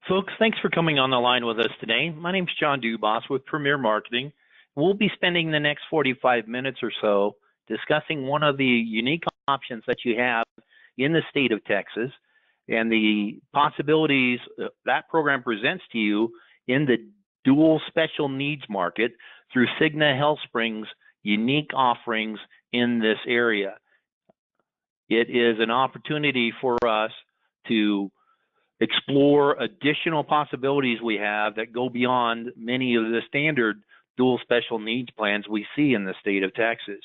Folks, thanks for coming on the line with us today. My name's John Dubas with Premier Marketing. We'll be spending the next 45 minutes or so discussing one of the unique options that you have in the state of Texas and the possibilities that program presents to you in the dual special needs market through Cigna HealthSpring's unique offerings in this area. It is an opportunity for us to explore additional possibilities we have that go beyond many of the standard dual special needs plans we see in the state of Texas.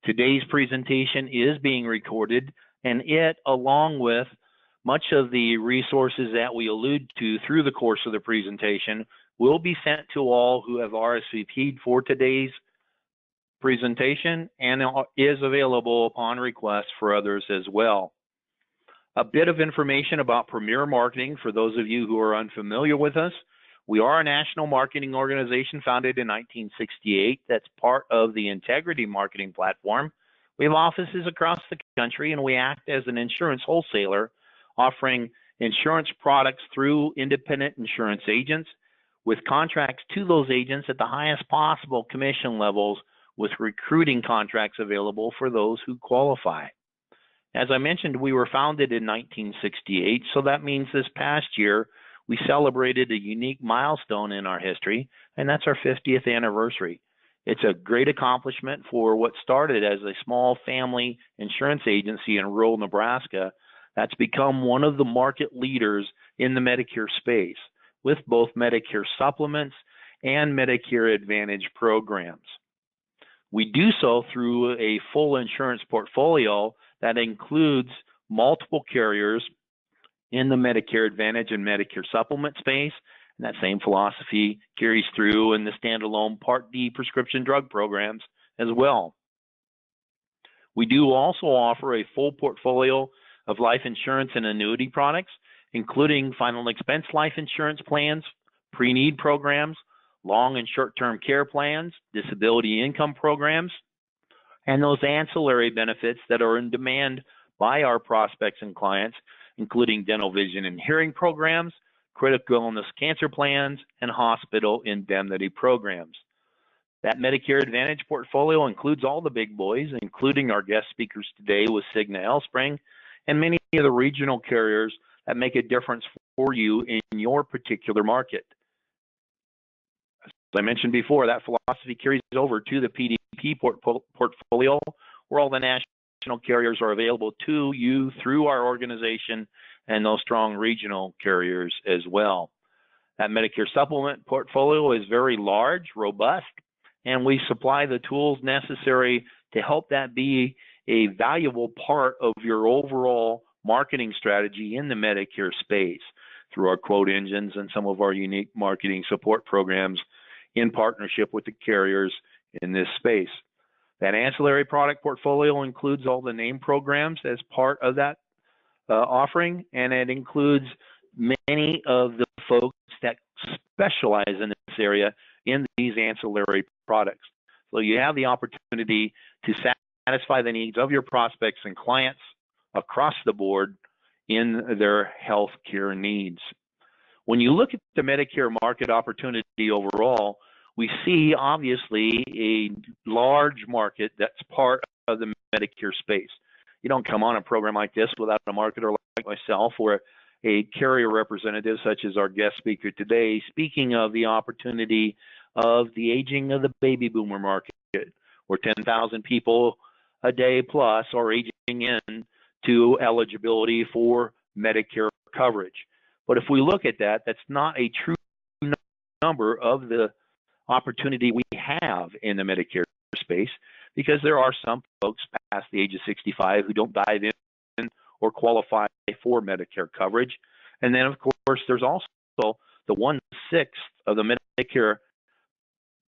Today's presentation is being recorded, and it, along with much of the resources that we allude to through the course of the presentation, will be sent to all who have RSVP'd for today's presentation and is available upon request for others as well. A bit of information about Premier Marketing for those of you who are unfamiliar with us. We are a national marketing organization founded in 1968 that's part of the Integrity Marketing Platform. We have offices across the country, and we act as an insurance wholesaler, offering insurance products through independent insurance agents with contracts to those agents at the highest possible commission levels, with recruiting contracts available for those who qualify. As I mentioned, we were founded in 1968, so that means this past year we celebrated a unique milestone in our history, and that's our 50th anniversary. It's a great accomplishment for what started as a small family insurance agency in rural Nebraska that's become one of the market leaders in the Medicare space, with both Medicare supplements and Medicare Advantage programs. We do so through a full insurance portfolio that includes multiple carriers in the Medicare Advantage and Medicare supplement space. And that same philosophy carries through in the standalone Part D prescription drug programs as well. We do also offer a full portfolio of life insurance and annuity products, including final expense life insurance plans, pre-need programs, long and short-term care plans, disability income programs, and those ancillary benefits that are in demand by our prospects and clients, including dental, vision, and hearing programs, critical illness cancer plans, and hospital indemnity programs. That Medicare Advantage portfolio includes all the big boys, including our guest speakers today with Cigna HealthSpring, and many of the regional carriers that make a difference for you in your particular market. As I mentioned before, that philosophy carries over to the PDP portfolio, where all the national carriers are available to you through our organization and those strong regional carriers as well. That Medicare supplement portfolio is very large, robust, and we supply the tools necessary to help that be a valuable part of your overall marketing strategy in the Medicare space through our quote engines and some of our unique marketing support programs in partnership with the carriers in this space. That ancillary product portfolio includes all the name programs as part of that offering, and it includes many of the folks that specialize in this area in these ancillary products. So you have the opportunity to satisfy the needs of your prospects and clients across the board in their health care needs. When you look at the Medicare market opportunity overall, we see obviously a large market that's part of the Medicare space. You don't come on a program like this without a marketer like myself or a carrier representative such as our guest speaker today, speaking of the opportunity of the aging of the baby boomer market, where 10,000 people a day plus are aging in to eligibility for Medicare coverage. But if we look at that, that's not a true number of the opportunity we have in the Medicare space, because there are some folks past the age of 65 who don't dive in or qualify for Medicare coverage. And then, of course, there's also the 1/6 of the Medicare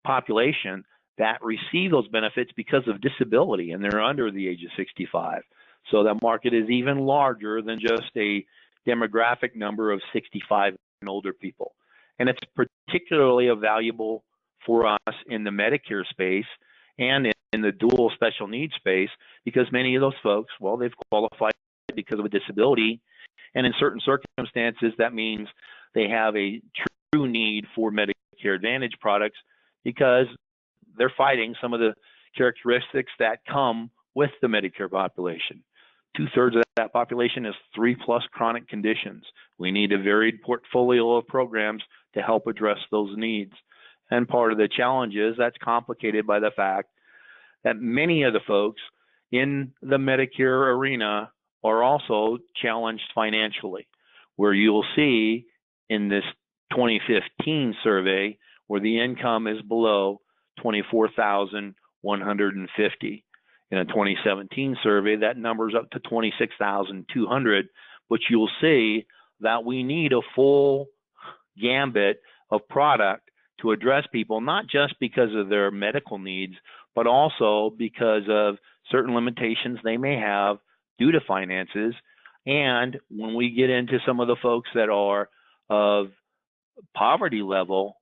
population that receive those benefits because of disability, and they're under the age of 65. So that market is even larger than just a demographic number of 65 and older people. And it's particularly valuable for us in the Medicare space and in the dual special needs space, because many of those folks, well, they've qualified because of a disability, and in certain circumstances, that means they have a true need for Medicare Advantage products because they're fighting some of the characteristics that come with the Medicare population. 2/3 of that population has 3+ chronic conditions. We need a varied portfolio of programs to help address those needs. And part of the challenge is that's complicated by the fact that many of the folks in the Medicare arena are also challenged financially, where you'll see in this 2015 survey where the income is below $24,150. In a 2017 survey, that number's up to $26,200, but you'll see that we need a full gambit of product to address people, not just because of their medical needs, but also because of certain limitations they may have due to finances. And when we get into some of the folks that are of poverty level,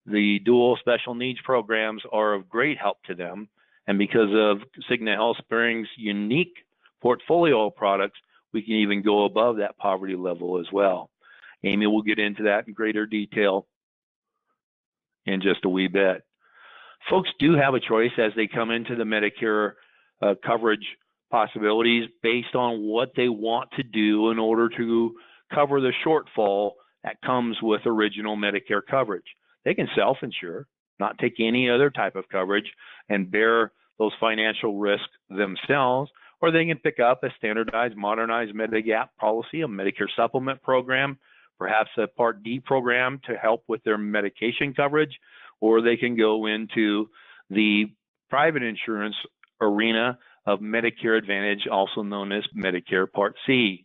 the dual special needs programs are of great help to them. And because of Cigna HealthSpring's unique portfolio of products, we can even go above that poverty level as well. Amy will get into that in greater detail in just a wee bit. Folks do have a choice as they come into the Medicare coverage possibilities based on what they want to do in order to cover the shortfall that comes with original Medicare coverage. They can self-insure, not take any other type of coverage, and bear those financial risks themselves, or they can pick up a standardized, modernized Medigap policy, a Medicare supplement program, perhaps a Part D program to help with their medication coverage, or they can go into the private insurance arena of Medicare Advantage, also known as Medicare Part C.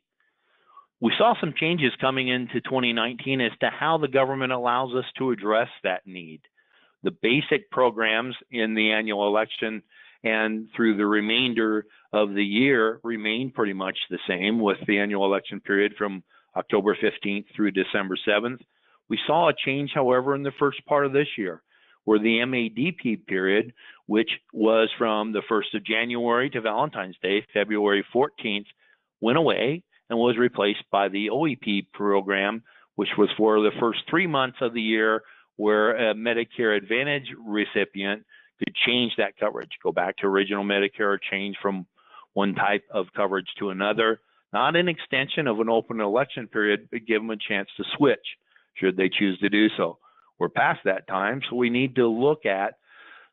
We saw some changes coming into 2019 as to how the government allows us to address that need. The basic programs in the annual election and through the remainder of the year remain pretty much the same, with the annual election period from October 15th through December 7th. We saw a change, however, in the first part of this year, where the MADP period, which was from the 1st of January to Valentine's Day, February 14th, went away and was replaced by the OEP program, which was for the first 3 months of the year, where a Medicare Advantage recipient could change that coverage, go back to original Medicare, or change from one type of coverage to another. Not an extension of an open election period, but give them a chance to switch should they choose to do so. We're past that time, so we need to look at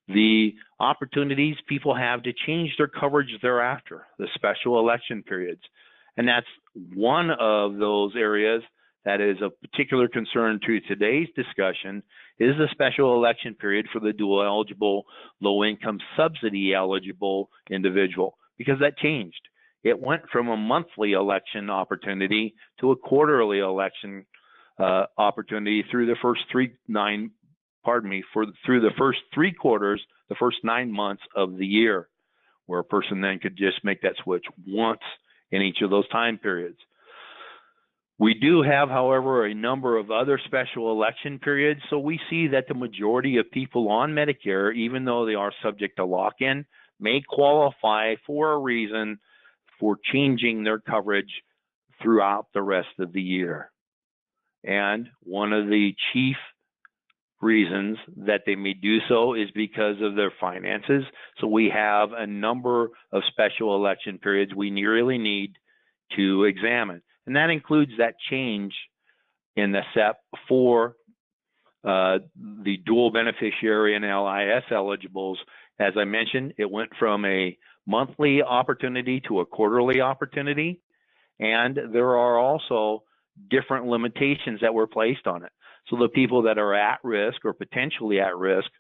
the opportunities people have to change their coverage thereafter, the special election periods. And that's one of those areas that is of particular concern to today's discussion, is the special election period for the dual eligible, low income subsidy eligible individual, because that changed. It went from a monthly election opportunity to a quarterly election opportunity through the first through the first 3 quarters, the first 9 months of the year, where a person then could just make that switch once in each of those time periods. We do have, however, a number of other special election periods, so we see that the majority of people on Medicare, even though they are subject to lock-in, may qualify for a reason for changing their coverage throughout the rest of the year. And one of the chief reasons that they may do so is because of their finances. So we have a number of special election periods we really need to examine. And that includes that change in the SEP for the dual beneficiary and LIS eligibles. As I mentioned, it went from a monthly opportunity to a quarterly opportunity. And there are also different limitations that were placed on it. So the people that are at risk or potentially at risk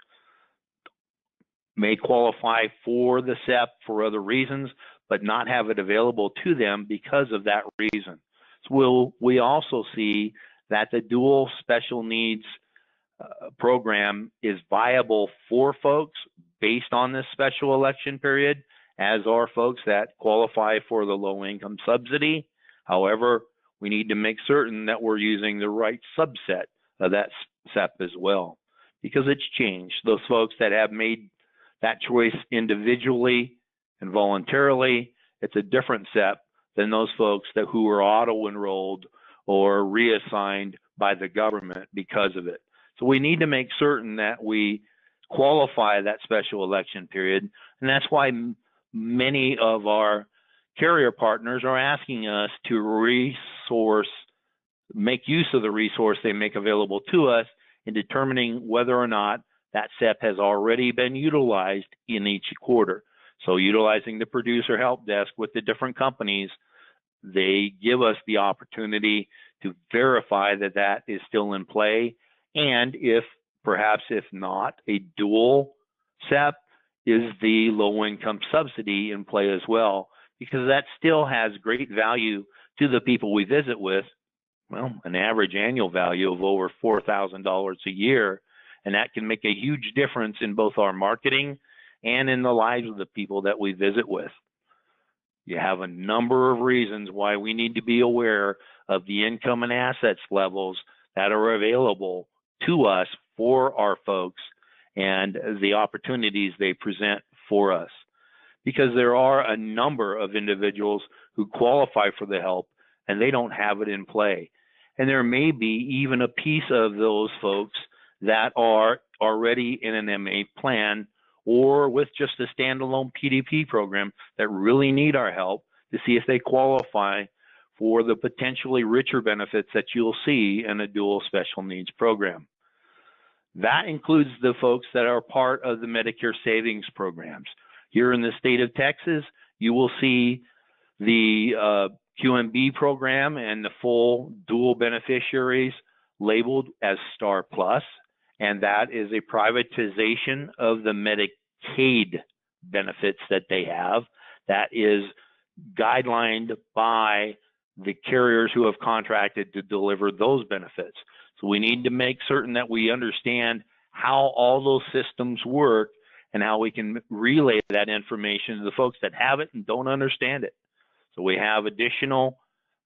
may qualify for the SEP for other reasons, but not have it available to them because of that reason. So we also see that the dual special needs program is viable for folks based on this special election period, as are folks that qualify for the low income subsidy. However, we need to make certain that we're using the right subset of that SEP as well, because it's changed. Those folks that have made that choice individually and voluntarily, it's a different SEP than those folks who are auto-enrolled or reassigned by the government because of it. So we need to make certain that we qualify that special election period, and that's why many of our carrier partners are asking us to make use of the resource they make available to us in determining whether or not that SEP has already been utilized in each quarter. So utilizing the producer help desk with the different companies, they give us the opportunity to verify that that is still in play, and if not, a dual SEP is the low income subsidy in play as well, because that still has great value to the people we visit with. Well, an average annual value of over $4,000 a year, and that can make a huge difference in both our marketing and in the lives of the people that we visit with. You have a number of reasons why we need to be aware of the income and assets levels that are available to us for our folks and the opportunities they present for us. Because there are a number of individuals who qualify for the help and they don't have it in play. And there may be even a piece of those folks that are already in an MA plan or with just a standalone PDP program that really need our help to see if they qualify for the potentially richer benefits that you'll see in a dual special needs program. That includes the folks that are part of the Medicare savings programs. Here in the state of Texas, you will see the QMB program and the full dual beneficiaries labeled as Star Plus, and that is a privatization of the Medicaid benefits that they have. That is guidelined by the carriers who have contracted to deliver those benefits. So we need to make certain that we understand how all those systems work and how we can relay that information to the folks that have it and don't understand it. So we have additional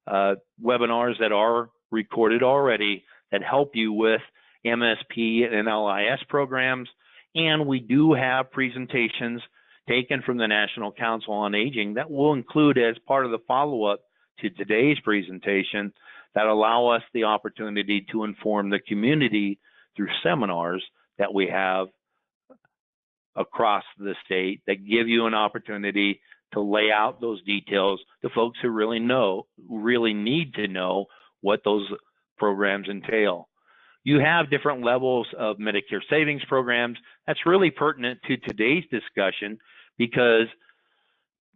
webinars that are recorded already that help you with MSP and LIS programs, and we do have presentations taken from the National Council on Aging that will include as part of the follow-up to today's presentation that allow us the opportunity to inform the community through seminars that we have across the state that give you an opportunity to lay out those details to folks who really need to know what those programs entail. You have different levels of Medicare savings programs. That's really pertinent to today's discussion because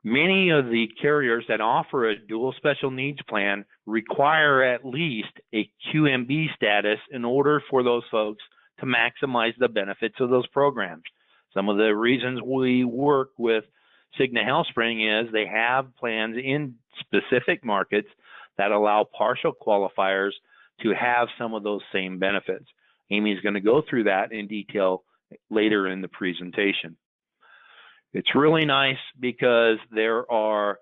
many of the carriers that offer a dual special needs plan require at least a QMB status in order for those folks to maximize the benefits of those programs. Some of the reasons we work with Cigna HealthSpring is they have plans in specific markets that allow partial qualifiers to have some of those same benefits. Amy's going to go through that in detail later in the presentation. It's really nice because there are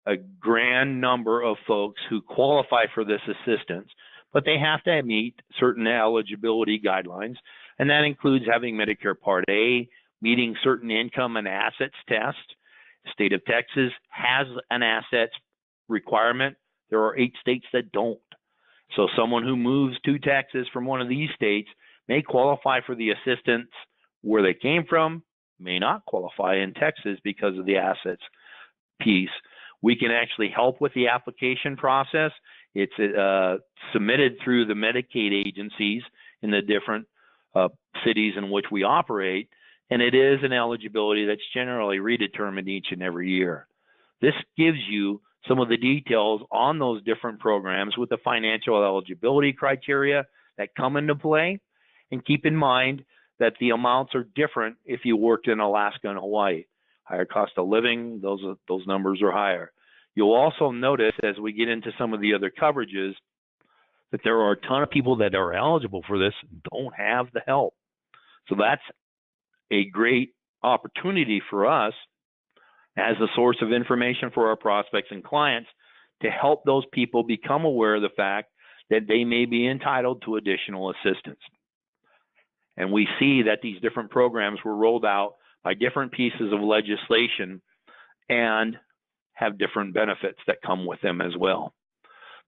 a grand number of folks who qualify for this assistance, but they have to meet certain eligibility guidelines, and that includes having Medicare Part A, meeting certain income and assets tests. The state of Texas has an assets requirement. There are 8 states that don't. So someone who moves to Texas from one of these states may qualify for the assistance where they came from, may not qualify in Texas because of the assets piece. We can actually help with the application process. It's submitted through the Medicaid agencies in the different cities in which we operate, and it is an eligibility that's generally redetermined each and every year. This gives you some of the details on those different programs with the financial eligibility criteria that come into play. And keep in mind that the amounts are different if you worked in Alaska and Hawaii. Higher cost of living, those numbers are higher. You'll also notice as we get into some of the other coverages that there are a ton of people that are eligible for this and don't have the help. So that's a great opportunity for us as a source of information for our prospects and clients to help those people become aware of the fact that they may be entitled to additional assistance. And we see that these different programs were rolled out by different pieces of legislation and have different benefits that come with them as well.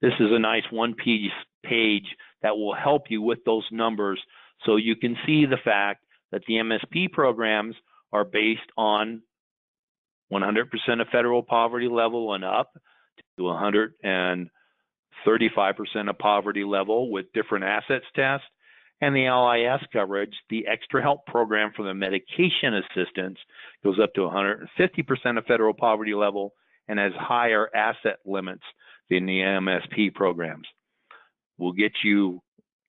This is a nice one-page page that will help you with those numbers so you can see the fact that the MSP programs are based on 100% of federal poverty level and up to 135% of poverty level with different assets tests. And the LIS coverage, the extra help program for the medication assistance, goes up to 150% of federal poverty level and has higher asset limits than the MSP programs. We'll get you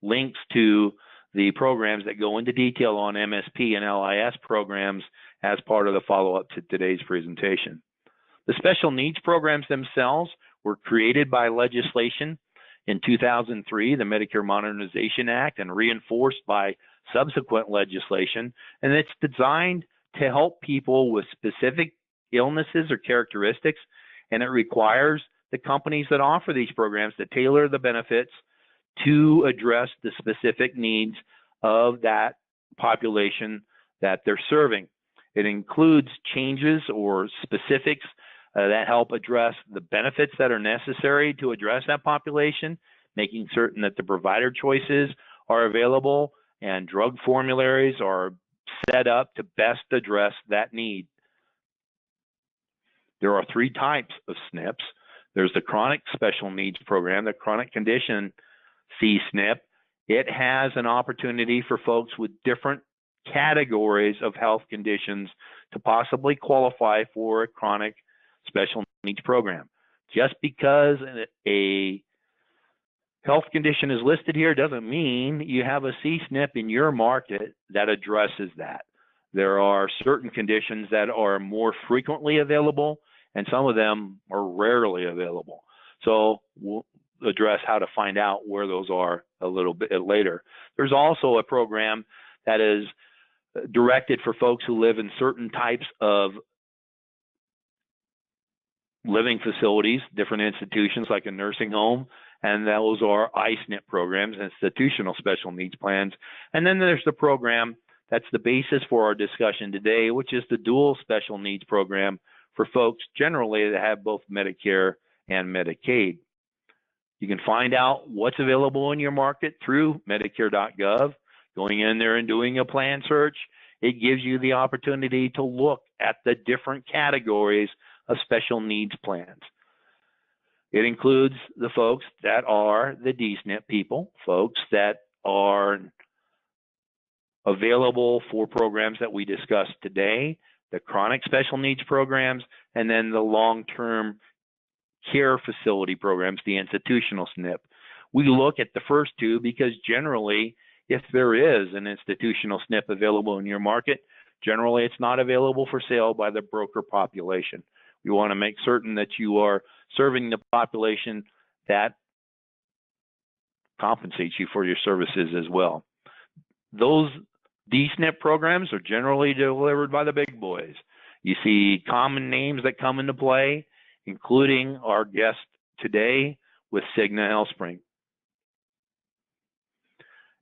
links to the programs that go into detail on MSP and LIS programs as part of the follow-up to today's presentation. The special needs programs themselves were created by legislation in 2003, the Medicare Modernization Act, and reinforced by subsequent legislation. And it's designed to help people with specific illnesses or characteristics, and it requires the companies that offer these programs to tailor the benefits to address the specific needs of that population that they're serving. It includes changes or specifics that help address the benefits that are necessary to address that population, making certain that the provider choices are available and drug formularies are set up to best address that need. There are 3 types of SNPs. There's the chronic special needs program, the chronic condition C-SNP. It has an opportunity for folks with different categories of health conditions to possibly qualify for a chronic special needs program. Just because a health condition is listed here doesn't mean you have a C-SNP in your market that addresses that. There are certain conditions that are more frequently available, and some of them are rarely available. So we'll address how to find out where those are a little bit later. There's also a program that is directed for folks who live in certain types of living facilities, different institutions like a nursing home, and those are I-SNP programs, institutional special needs plans. And then there's the program that's the basis for our discussion today, which is the dual special needs program for folks generally that have both Medicare and Medicaid. You can find out what's available in your market through Medicare.gov. Going in there and doing a plan search, it gives you the opportunity to look at the different categories of special needs plans. It includes the folks that are the DSNP people, folks that are available for programs that we discussed today, the chronic special needs programs, and then the long-term care facility programs, the institutional SNP. We look at the first 2 because generally, if there is an institutional SNP available in your market, generally it's not available for sale by the broker population. We want to make certain that you are serving the population that compensates you for your services as well. Those DSNP programs are generally delivered by the big boys. You see common names that come into play, including our guest today with Cigna HealthSpring.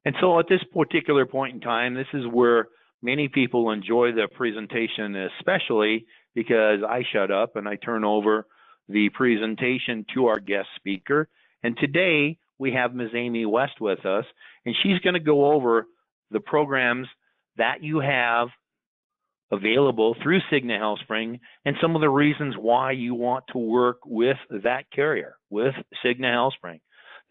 And so at this particular point in time, this is where many people enjoy the presentation, especially because I shut up and I turn over the presentation to our guest speaker. And today we have Ms. Amy West with us, and she's going to go over the programs that you have available through Cigna HealthSpring and some of the reasons why you want to work with that carrier, with Cigna HealthSpring.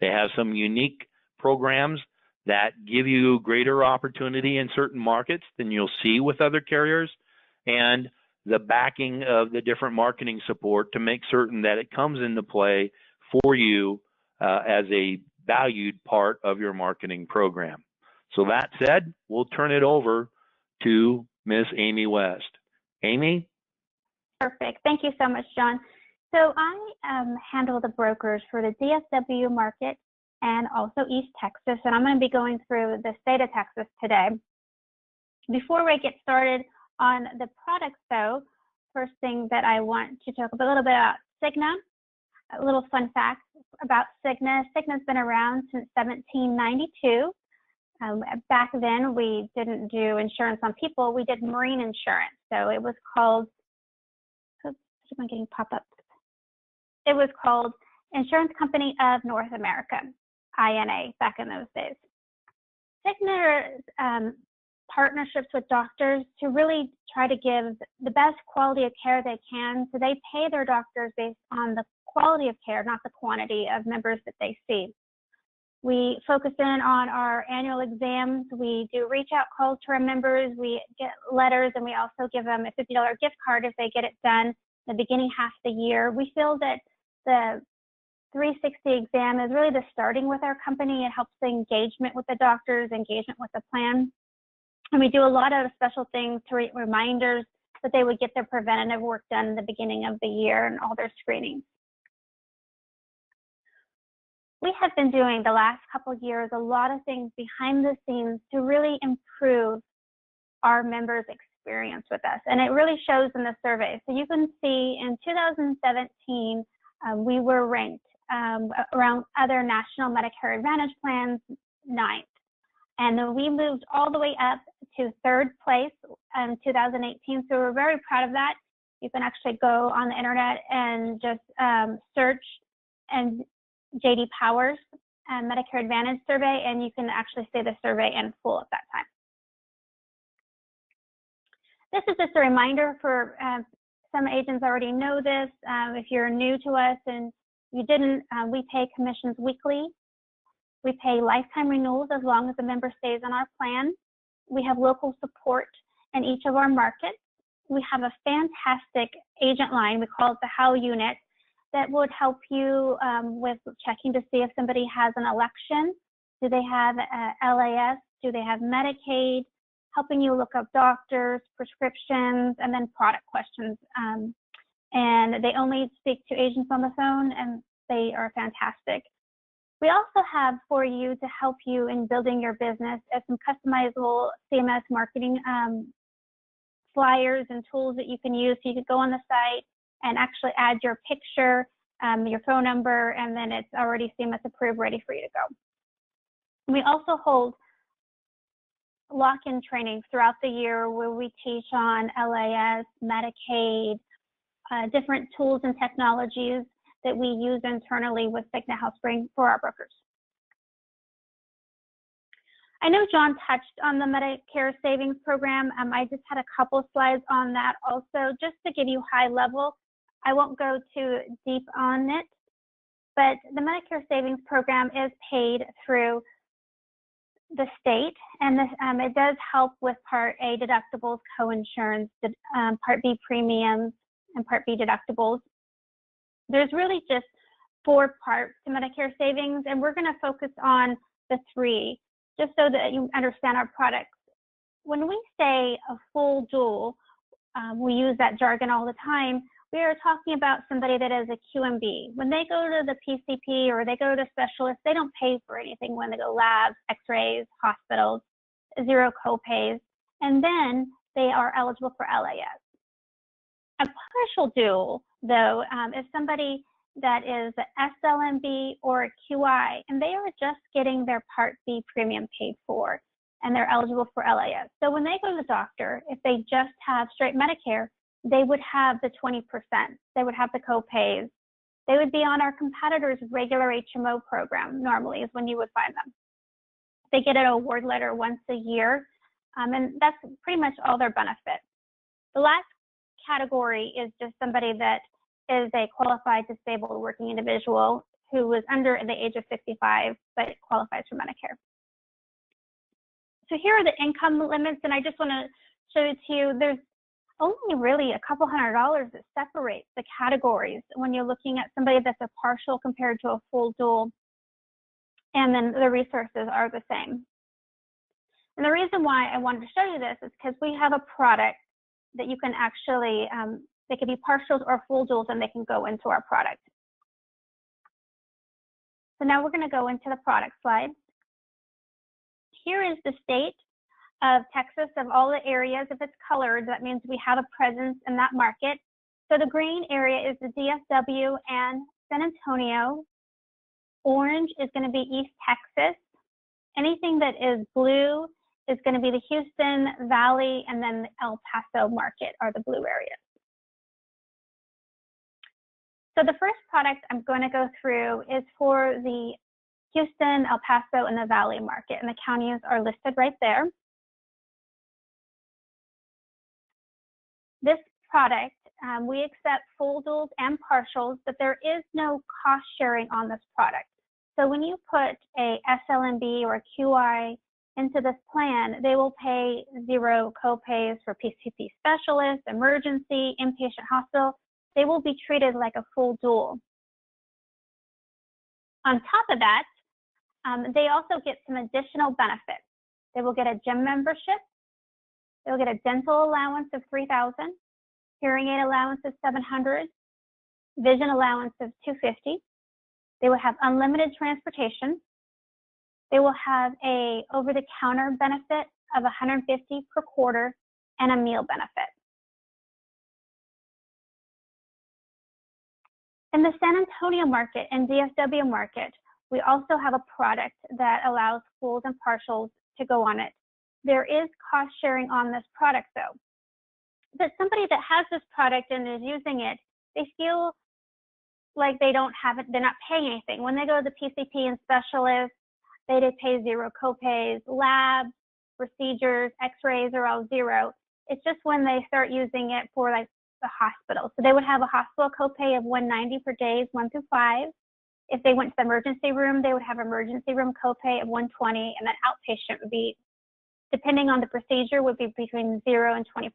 They have some unique programs that give you greater opportunity in certain markets than you'll see with other carriers, and the backing of the different marketing support to make certain that it comes into play for you as a valued part of your marketing program. So that said, we'll turn it over to Ms. Amy West. Amy? Perfect. Thank you so much, John. So I handle the brokers for the DSW market and also East Texas, and I'm going to be going through the state of Texas today. Before we get started on the products, though, first thing that I want to talk a little bit about Cigna. A little fun fact about Cigna. Cigna's been around since 1792. Back then, we didn't do insurance on people. We did marine insurance. So it was called, oops, am I getting pop-ups? It was called Insurance Company of North America. INA back in those days. Cigna partnerships with doctors to really try to give the best quality of care they can. So they pay their doctors based on the quality of care, not the quantity of members that they see. We focus in on our annual exams. We do reach out calls to our members. We get letters, and we also give them a $50 gift card if they get it done the beginning half of the year. We feel that the 360 exam is really the starting with our company. It helps the engagement with the doctors, engagement with the plan. And we do a lot of special things to reminders that they would get their preventative work done in the beginning of the year and all their screenings. We have been doing the last couple of years a lot of things behind the scenes to really improve our members' experience with us. And it really shows in the survey. So you can see in 2017, we were ranked around other national Medicare Advantage plans 9th. And then we moved all the way up to 3rd place in 2018. So we're very proud of that. You can actually go on the internet and just search and J.D. Powers Medicare Advantage survey, and you can actually see the survey in full at that time. This is just a reminder for some agents already know this. If you're new to us and you didn't, we pay commissions weekly. We pay lifetime renewals as long as the member stays on our plan. We have local support in each of our markets. We have a fantastic agent line. We call it the How Unit that would help you with checking to see if somebody has an election. Do they have LAS? Do they have Medicaid? Helping you look up doctors, prescriptions, and then product questions. And they only speak to agents on the phone, and they are fantastic. We also have for you to help you in building your business some customizable CMS marketing flyers and tools that you can use. So you could go on the site and actually add your picture, your phone number, and then it's already CMS approved, ready for you to go. And we also hold lock-in training throughout the year where we teach on LAS, Medicaid, different tools and technologies that we use internally with Cigna HealthSpring's for our brokers. I know John touched on the Medicare Savings Program. I just had a couple slides on that also, just to give you high level. I won't go too deep on it, but the Medicare Savings Program is paid through the state, and it does help with Part A deductibles, co-insurance, Part B premiums, and Part B deductibles. There's really just 4 parts to Medicare Savings, and we're going to focus on the 3, just so that you understand our products. When we say a full dual, we use that jargon all the time. We are talking about somebody that is a QMB. When they go to the PCP or they go to the specialist, they don't pay for anything when they go labs, x-rays, hospitals, 0 copays, and then they are eligible for LAS. A partial dual, though, is somebody that is an SLMB or a QI, and they are just getting their Part B premium paid for, and they're eligible for LAS. So when they go to the doctor, if they just have straight Medicare, they would have the 20%. They would have the copays. They would be on our competitors' regular HMO program, normally is when you would find them. They get an award letter once a year, and that's pretty much all their benefits. The last category is just somebody that is a qualified disabled working individual who was under the age of 65 but qualifies for Medicare. So here are the income limits, and I just want to show it to you. There's only really a couple $100 that separates the categories when you're looking at somebody that's a partial compared to a full dual, and then the resources are the same. And the reason why I wanted to show you this is because we have a product that you can actually, they could be partials or full duals, and they can go into our product. So now we're going to go into the product slide. Here is the state of Texas, of all the areas. If it's colored, that means we have a presence in that market. So the green area is the DFW and San Antonio. Orange is going to be East Texas. Anything that is blue is going to be the Houston Valley, and then the El Paso market are the blue areas. So the first product I'm going to go through is for the Houston, El Paso, and the Valley market, and the counties are listed right there. This product, we accept full duals and partials, but there is no cost sharing on this product. So when you put a SLMB or a QI into this plan, they will pay 0 copays for PCP specialists, emergency, inpatient hospital. They will be treated like a full dual. On top of that, they also get some additional benefits. They will get a gym membership. They will get a dental allowance of $3,000, hearing aid allowance of $700, vision allowance of $250. They will have unlimited transportation. They will have a over-the-counter benefit of $150 per quarter and a meal benefit. In the San Antonio market and DSW market, we also have a product that allows fulls and partials to go on it. There is cost sharing on this product though. But somebody that has this product and is using it, they feel like they don't have it, they're not paying anything. When they go to the PCP and specialist, they pay 0 copays, labs, procedures, x-rays are all 0. It's just when they start using it for like the hospital. So they would have a hospital copay of $190 for days 1 through 5. If they went to the emergency room, they would have emergency room copay of $120, and then outpatient would be, depending on the procedure, would be between 0 and 20%.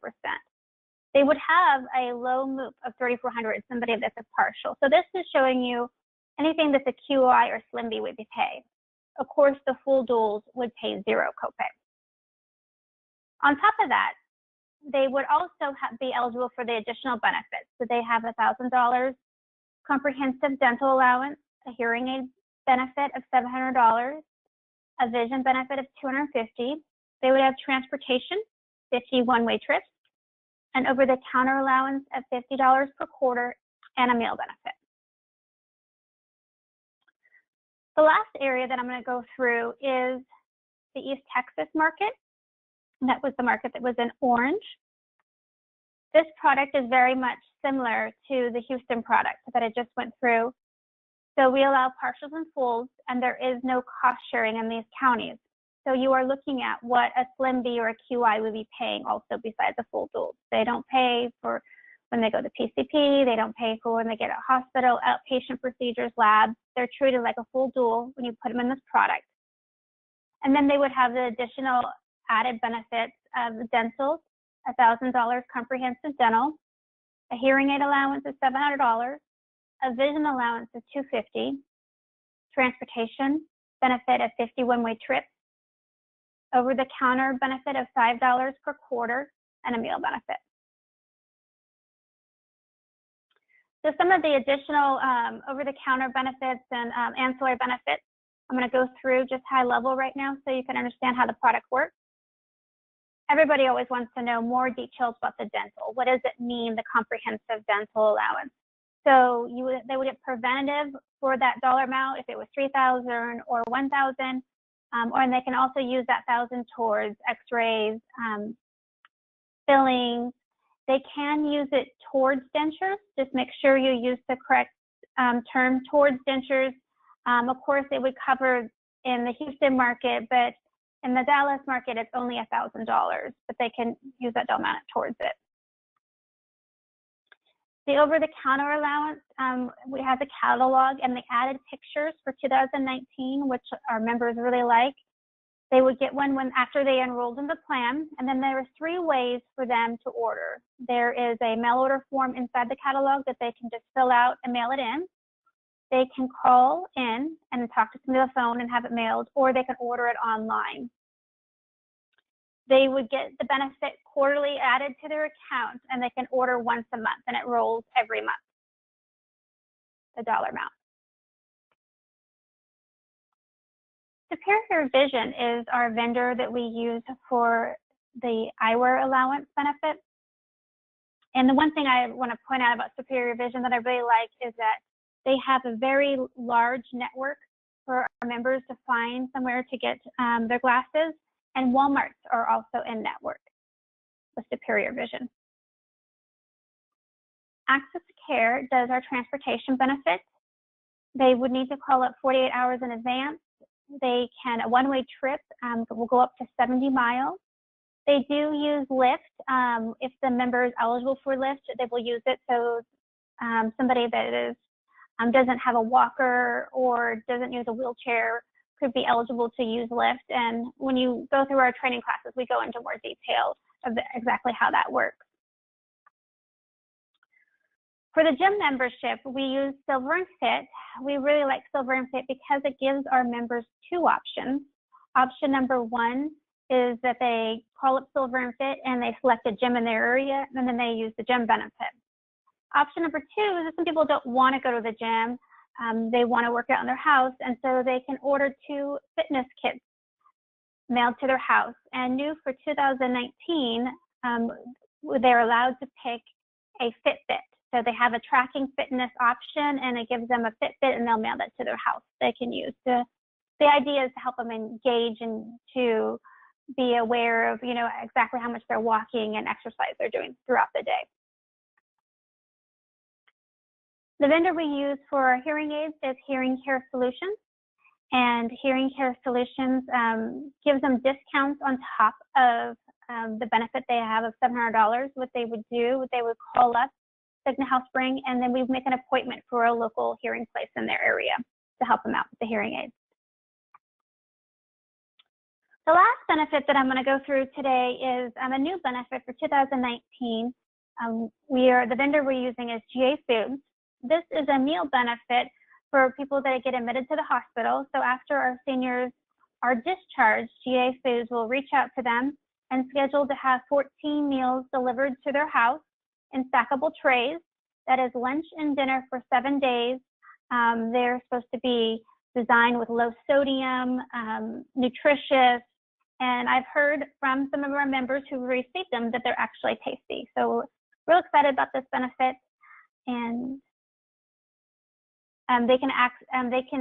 They would have a low MOOP of $3,400, somebody that's a partial. So this is showing you anything that's a QI or SLMB would be paid. Of course, the full duals would pay 0 copay. On top of that, they would also be eligible for the additional benefits. So they have $1,000 comprehensive dental allowance, a hearing aid benefit of $700, a vision benefit of $250. They would have transportation, 50 one-way trips, an over-the-counter allowance of $50 per quarter, and a meal benefit. The last area that I'm going to go through is the East Texas market. And that was the market that was in orange. This product is very much similar to the Houston product that I just went through. So we allow partials and fulls, and there is no cost sharing in these counties. So you are looking at what a SLMB or a QI would be paying also besides the full duals. They don't pay for when they go to PCP, they don't pay for when they get a hospital, outpatient procedures, labs. They're treated like a full dual when you put them in this product. And then they would have the additional added benefits of dental, $1,000 comprehensive dental, a hearing aid allowance of $700, a vision allowance of $250, transportation benefit of 50 one-way trips, over-the-counter benefit of $5 per quarter, and a meal benefit. So some of the additional over-the-counter benefits and ancillary benefits, I'm going to go through just high level right now so you can understand how the product works. Everybody always wants to know more details about the dental. What does it mean, the comprehensive dental allowance? So they would get preventative for that dollar amount if it was $3,000 or $1,000, and they can also use that $1,000 towards x-rays, fillings. They can use it towards dentures. Just make sure you use the correct term, towards dentures. Of course, it would cover in the Houston market, but in the Dallas market, it's only $1,000, but they can use that dollar amount towards it. The over-the-counter allowance, we have the catalog and the added pictures for 2019, which our members really like. They would get one after they enrolled in the plan, and then there are 3 ways for them to order. There is a mail order form inside the catalog that they can just fill out and mail it in. They can call in and talk to somebody on the phone and have it mailed, or they can order it online. They would get the benefit quarterly added to their account, and they can order once a month, and it rolls every month, the dollar amount. Superior Vision is our vendor that we use for the eyewear allowance benefit. And the one thing I want to point out about Superior Vision that I really like is that they have a very large network for our members to find somewhere to get their glasses, and Walmarts are also in network with Superior Vision. Access Care does our transportation benefits. They would need to call up 48 hours in advance. They can, a one-way trip will go up to 70 miles. They do use Lyft. If the member is eligible for Lyft, they will use it. So somebody that is doesn't have a walker or doesn't use a wheelchair could be eligible to use Lyft. And when you go through our training classes, we go into more detail of exactly how that works. For the gym membership, we use Silver and Fit. We really like Silver and Fit because it gives our members two options. Option number one is that they call up Silver and Fit and they select a gym in their area, and then they use the gym benefit. Option number two is that some people don't want to go to the gym. They want to work out in their house, and so they can order 2 fitness kits mailed to their house. And new for 2019, they're allowed to pick a Fitbit. So they have a tracking fitness option, and it gives them a Fitbit, and they'll mail that to their house they can use. The idea is to help them engage and to be aware of, exactly how much they're walking and exercise they're doing throughout the day. The vendor we use for our hearing aids is Hearing Care Solutions, and Hearing Care Solutions gives them discounts on top of the benefit they have of $700. What they would do, they would call up Cigna HealthSpring, and then we make an appointment for a local hearing place in their area to help them out with the hearing aids. The last benefit that I'm going to go through today is a new benefit for 2019. The vendor we're using is GA Foods. This is a meal benefit for people that get admitted to the hospital. So after our seniors are discharged, GA Foods will reach out to them and schedule to have 14 meals delivered to their house in stackable trays. That is lunch and dinner for 7 days. They're supposed to be designed with low sodium, nutritious, and I've heard from some of our members who received them that they're actually tasty. So we're real excited about this benefit, and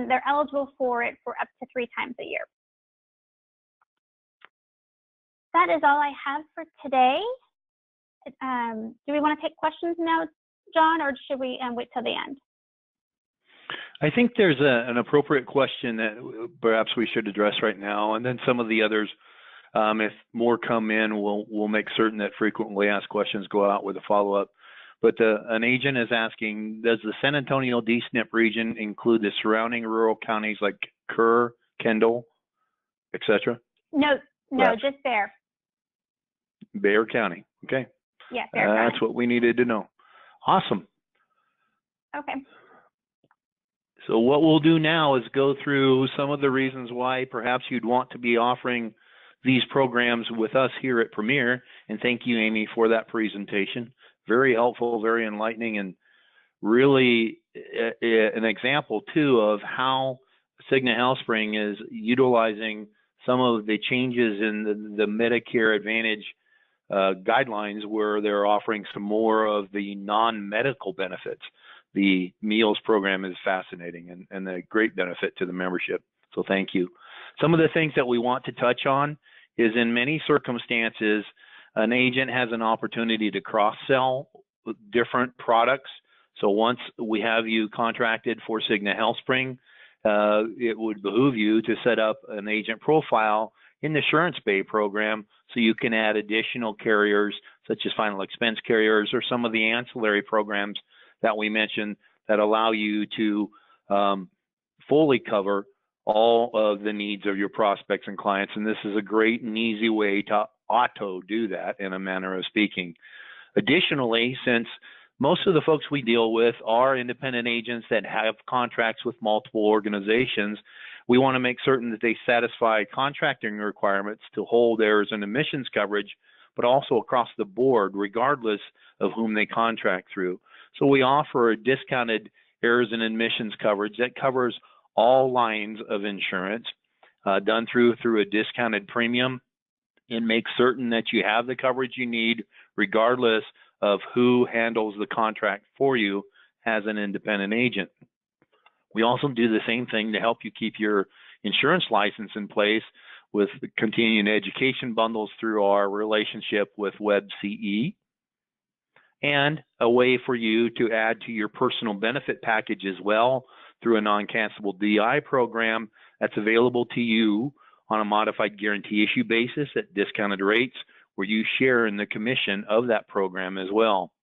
they're eligible for it for up to 3 times a year. That is all I have for today. Do we want to take questions now, John, or should we wait till the end? I think there's an appropriate question that perhaps we should address right now, and then some of the others, if more come in, we'll make certain that frequently asked questions go out with a follow-up. But an agent is asking, does the San Antonio DSNP region include the surrounding rural counties like Kerr, Kendall, etc.? No, just Bexar. Bexar County, okay. Yeah, Bexar County. That's what we needed to know. Awesome. Okay. So what we'll do now is go through some of the reasons why perhaps you'd want to be offering these programs with us here at Premier. And thank you, Amy, for that presentation. Very helpful, very enlightening, and really an example, too, of how Cigna HealthSpring is utilizing some of the changes in the Medicare Advantage guidelines, where they're offering some more of the non-medical benefits. The meals program is fascinating and a great benefit to the membership. So thank you. Some of the things that we want to touch on is, in many circumstances, an agent has an opportunity to cross-sell different products. So once we have you contracted for Cigna HealthSpring, it would behoove you to set up an agent profile in the Assurance Bay program so you can add additional carriers such as final expense carriers or some of the ancillary programs that we mentioned that allow you to fully cover all of the needs of your prospects and clients. And this is a great and easy way to auto do that, in a manner of speaking. Additionally, since most of the folks we deal with are independent agents that have contracts with multiple organizations, we want to make certain that they satisfy contracting requirements to hold errors and omissions coverage, but also across the board, regardless of whom they contract through. So we offer a discounted errors and omissions coverage that covers all lines of insurance, done through a discounted premium, and make certain that you have the coverage you need regardless of who handles the contract for you as an independent agent. We also do the same thing to help you keep your insurance license in place with continuing education bundles through our relationship with WebCE, and a way for you to add to your personal benefit package as well through a non-cancelable DI program, that's available to you on a modified guarantee issue basis at discounted rates, where you share in the commission of that program as well.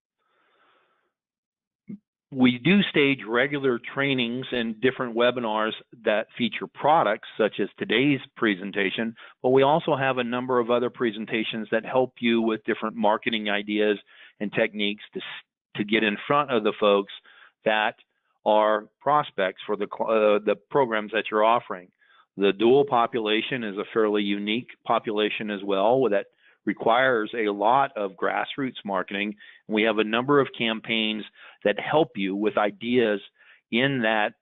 We do stage regular trainings and different webinars that feature products, such as today's presentation, but we also have a number of other presentations that help you with different marketing ideas and techniques to get in front of the folks that are prospects for the programs that you're offering. The dual population is a fairly unique population as well, that requires a lot of grassroots marketing. We have a number of campaigns that help you with ideas in that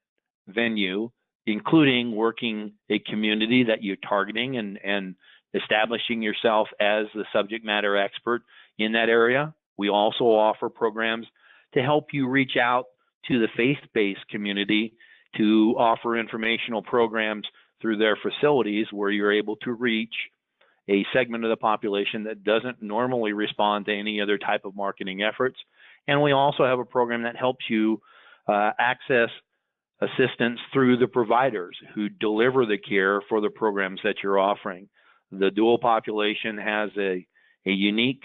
venue, including working a community that you're targeting and establishing yourself as the subject matter expert in that area. We also offer programs to help you reach out to the faith-based community to offer informational programs through their facilities, where you're able to reach a segment of the population that doesn't normally respond to any other type of marketing efforts. And we also have a program that helps you access assistance through the providers who deliver the care for the programs that you're offering. The dual population has a unique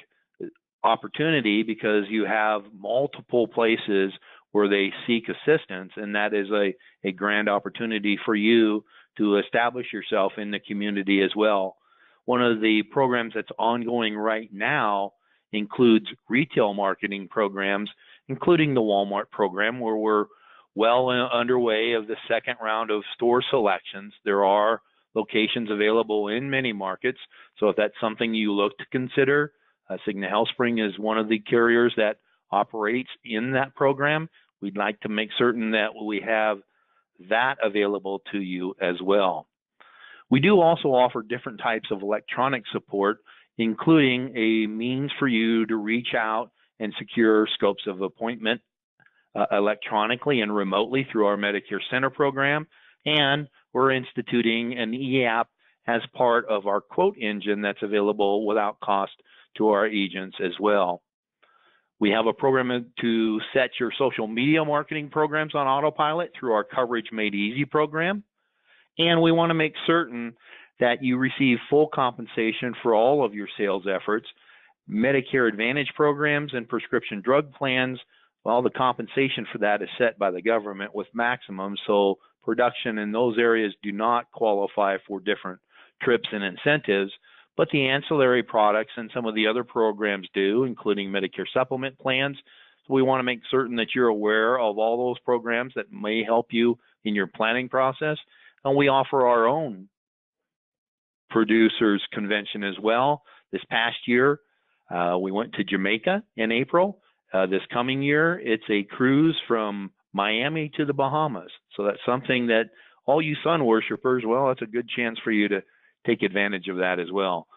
opportunity because you have multiple places where they seek assistance, and that is a grand opportunity for you to establish yourself in the community as well. One of the programs that's ongoing right now includes retail marketing programs, including the Walmart program, where we're well underway of the second round of store selections. There are locations available in many markets, so if that's something you look to consider, Cigna HealthSpring is one of the carriers that operates in that program. We'd like to make certain that we have that available to you as well. We do also offer different types of electronic support, including a means for you to reach out and secure scopes of appointment electronically and remotely through our Medicare Center program. And we're instituting an e-app as part of our quote engine that's available without cost to our agents as well. We have a program to set your social media marketing programs on autopilot through our Coverage Made Easy program. And we want to make certain that you receive full compensation for all of your sales efforts. Medicare Advantage programs and prescription drug plans, well, the compensation for that is set by the government with maximums, so production in those areas do not qualify for different trips and incentives, but the ancillary products and some of the other programs do, including Medicare supplement plans. So we want to make certain that you're aware of all those programs that may help you in your planning process. And we offer our own producers convention as well. This past year, we went to Jamaica in April. This coming year, it's a cruise from Miami to the Bahamas. So that's something that all you sun worshipers, well, it's a good chance for you to take advantage of that as well.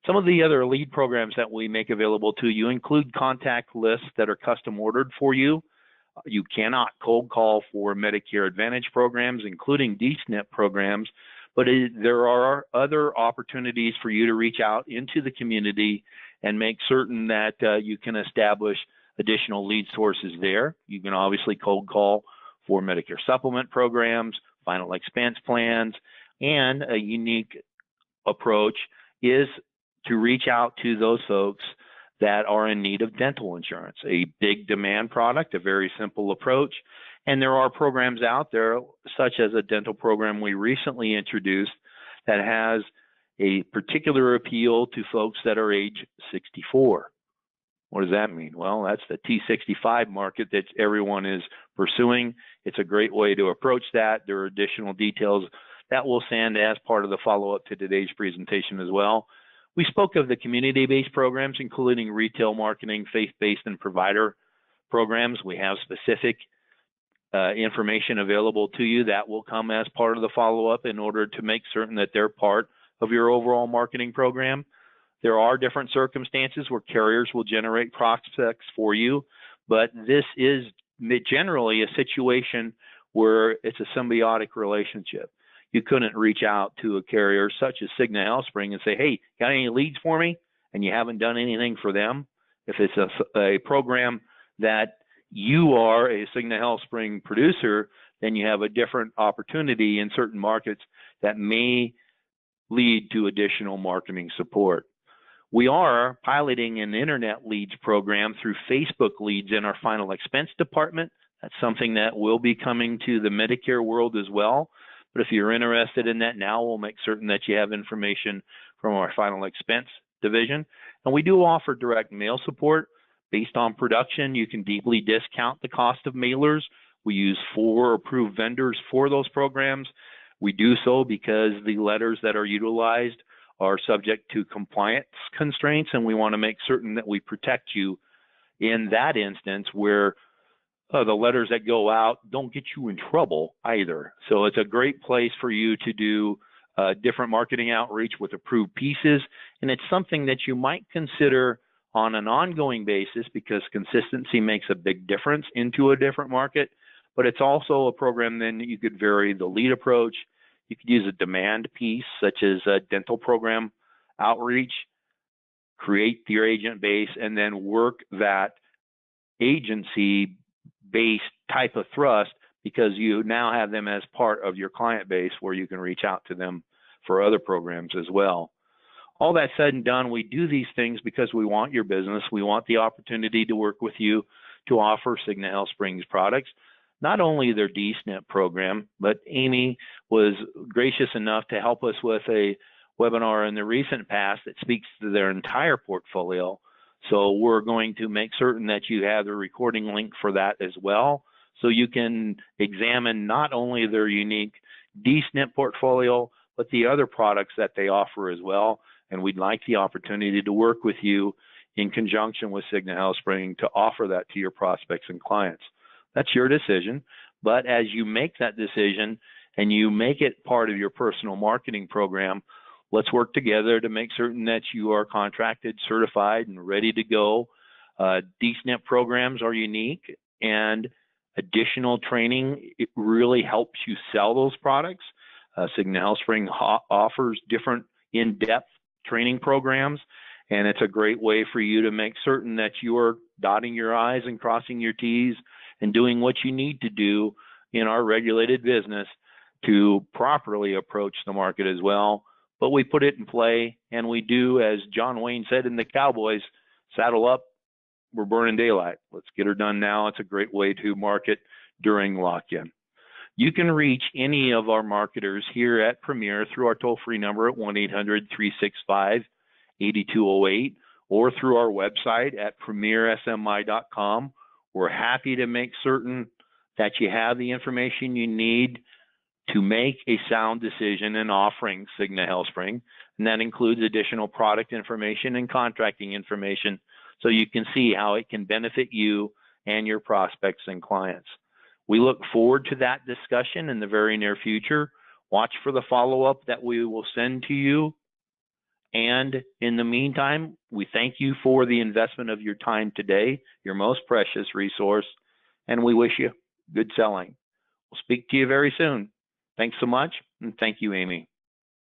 Some of the other lead programs that we make available to you include contact lists that are custom ordered for you. You cannot cold call for Medicare Advantage programs, including DSNP programs, but there are other opportunities for you to reach out into the community and make certain that you can establish additional lead sources there. You can obviously cold call for Medicare supplement programs, final expense plans, and a unique approach is to reach out to those folks that are in need of dental insurance, a big demand product, a very simple approach. And there are programs out there, such as a dental program we recently introduced that has a particular appeal to folks that are age 64. What does that mean? Well, that's the T65 market that everyone is pursuing. It's a great way to approach that. There are additional details that we'll send as part of the follow-up to today's presentation as well. We spoke of the community-based programs, including retail marketing, faith-based, and provider programs. We have specific information available to you that will come as part of the follow-up in order to make certain that they're part of your overall marketing program. There are different circumstances where carriers will generate prospects for you, but this is generally a situation where it's a symbiotic relationship. You couldn't reach out to a carrier such as Cigna HealthSpring and say, hey, got any leads for me? And you haven't done anything for them. If it's a program that you are a Cigna HealthSpring producer, then you have a different opportunity in certain markets that may lead to additional marketing support. We are piloting an internet leads program through Facebook leads in our final expense department. That's something that will be coming to the Medicare world as well. But if you're interested in that now, we'll make certain that you have information from our final expense division. And we do offer direct mail support. Based on production, you can deeply discount the cost of mailers. We use 4 approved vendors for those programs. We do so because the letters that are utilized are subject to compliance constraints, and we want to make certain that we protect you in that instance where the letters that go out don't get you in trouble either. So it's a great place for you to do different marketing outreach with approved pieces, and it's something that you might consider on an ongoing basis because consistency makes a big difference into a different market. But it's also a program then that you could vary the lead approach. You could use a demand piece such as a dental program outreach, create your agent base, and then work that agency based type of thrust because you now have them as part of your client base where you can reach out to them for other programs as well. All that said and done, we do these things because we want your business. We want the opportunity to work with you to offer Cigna HealthSpring's products, not only their DSNP program, but Amy was gracious enough to help us with a webinar in the recent past that speaks to their entire portfolio. So we're going to make certain that you have the recording link for that as well, so you can examine not only their unique DSNP portfolio, but the other products that they offer as well. And we'd like the opportunity to work with you in conjunction with Cigna HealthSpring to offer that to your prospects and clients. That's your decision, but as you make that decision and you make it part of your personal marketing program, let's work together to make certain that you are contracted, certified, and ready to go. DSNP programs are unique, and additional training, it really helps you sell those products. Cigna HealthSpring offers different in-depth training programs, and it's a great way for you to make certain that you're dotting your I's and crossing your T's and doing what you need to do in our regulated business to properly approach the market as well. But we put it in play, and we do, as John Wayne said in the Cowboys, saddle up, we're burning daylight. Let's get her done now. It's a great way to market during lock-in. You can reach any of our marketers here at Premier through our toll-free number at 1-800-365-8208 or through our website at premiersmi.com. We're happy to make certain that you have the information you need to make a sound decision in offering Cigna HealthSpring, and that includes additional product information and contracting information so you can see how it can benefit you and your prospects and clients. We look forward to that discussion in the very near future. Watch for the follow-up that we will send to you. And in the meantime, we thank you for the investment of your time today, your most precious resource, and we wish you good selling. We'll speak to you very soon. Thanks so much, and thank you, Amy.